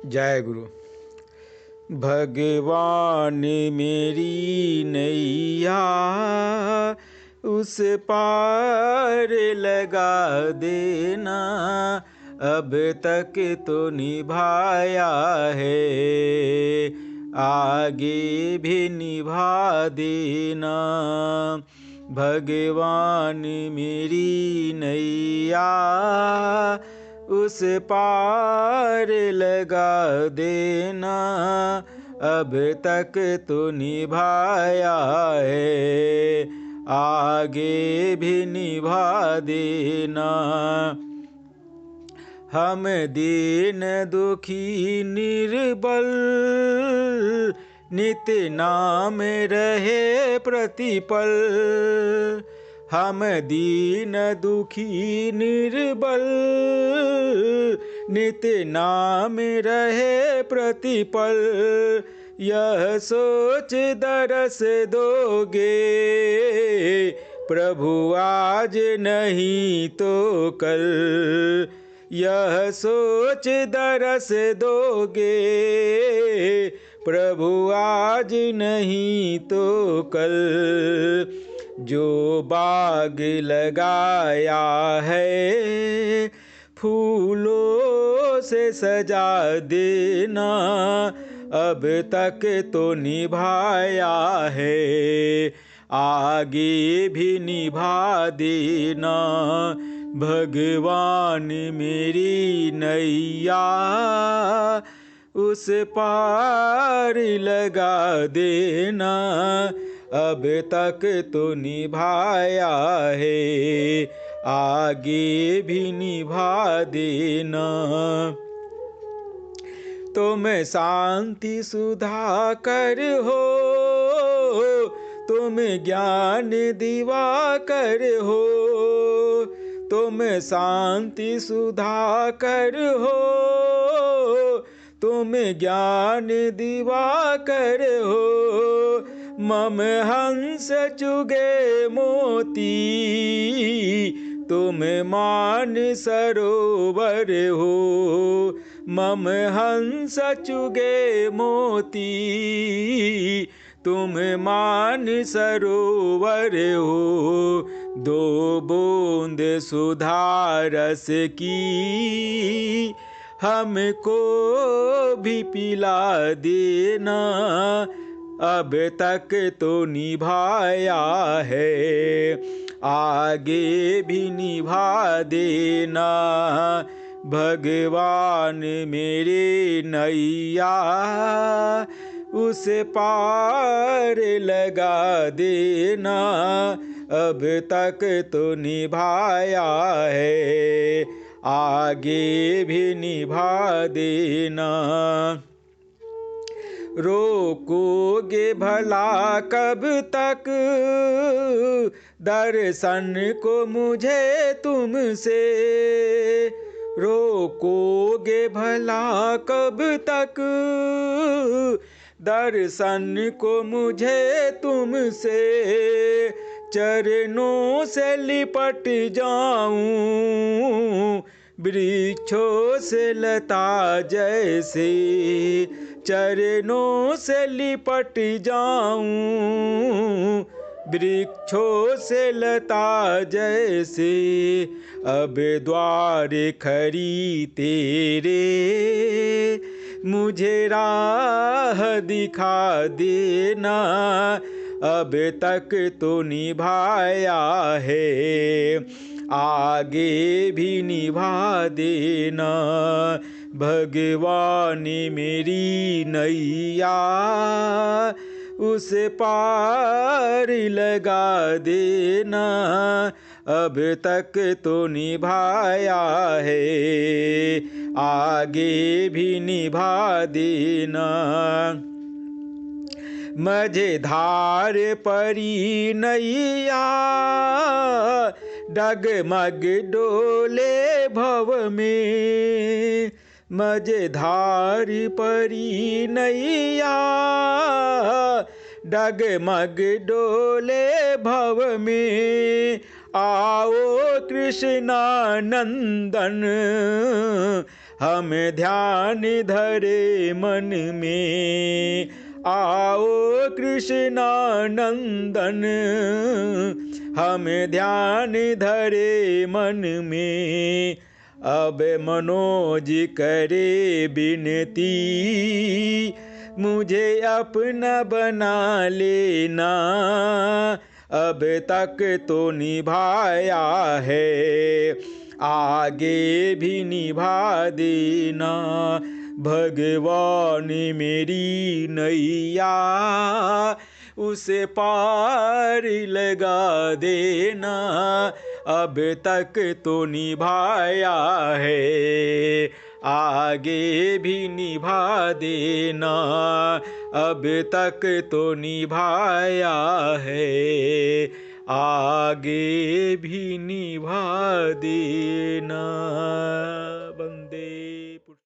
जय गुरु। भगवान मेरी नैया उस पार लगा देना, अब तक तो निभाया है, आगे भी निभा देना। भगवान मेरी नैया उस पार लगा देना, अब तक तो निभाया है, आगे भी निभा देना। हम दीन दुखी निर्बल नित्य नाम रहे प्रतिपल। हम दीन दुखी निर्बल नित्य नाम रहे प्रतिपल। यह सोच दरस दोगे प्रभु आज नहीं तो कल। यह सोच दरस दोगे प्रभु आज नहीं तो कल। जो बाग लगाया है फूलों से सजा देना, अब तक तो निभाया है, आगे भी निभा देना। भगवान मेरी नैया उस पार लगा देना, अब तक तो निभाया है, आगे भी निभा देना। तुम शांति सुधा कर हो, तुम ज्ञान दिवाकर हो। तुम शांति सुधा कर हो, तुम ज्ञान दिवाकर हो। मम हंस चुगे मोती, तुम मान सरोवर हो। मम हंस चुगे मोती, तुम मान सरोवर हो। दो बूंद सुधा रस की हमको भी पिला देना, अब तक तो निभाया है, आगे भी निभा देना। भगवान मेरे नैया उस पार लगा देना, अब तक तो निभाया है, आगे भी निभा देना। रोकोगे भला कब तक दर्शन को मुझे तुमसे। रोकोगे भला कब तक दर्शन को मुझे तुमसे। चरणों से लिपट जाऊं वृक्षों से लता जैसे। चरणों से लिपट जाऊं वृक्षों से लता जैसे। अब द्वार खड़ी तेरे मुझे राह दिखा देना, अब तक तो निभाया है, आगे भी निभा देना। भगवान मेरी नैया उस पार लगा देना, अब तक तो निभाया है, आगे भी निभा देना। मझधार परी नैया डगमग डोले भव में। मझधार परी नैया डगमग डोले भव में। आओ कृष्णा नंदन हम ध्यान धरे मन में। आओ कृष्णानंदन हम ध्यान धरे मन में। अब मनोज करे बिनती मुझे अपना बना लेना। अब तक तो निभाया है आगे भी निभा देना। भगवान मेरी नैया उसे पार लगा देना। अब तक तो निभाया है आगे भी निभा देना। अब तक तो निभाया है आगे भी निभा देना।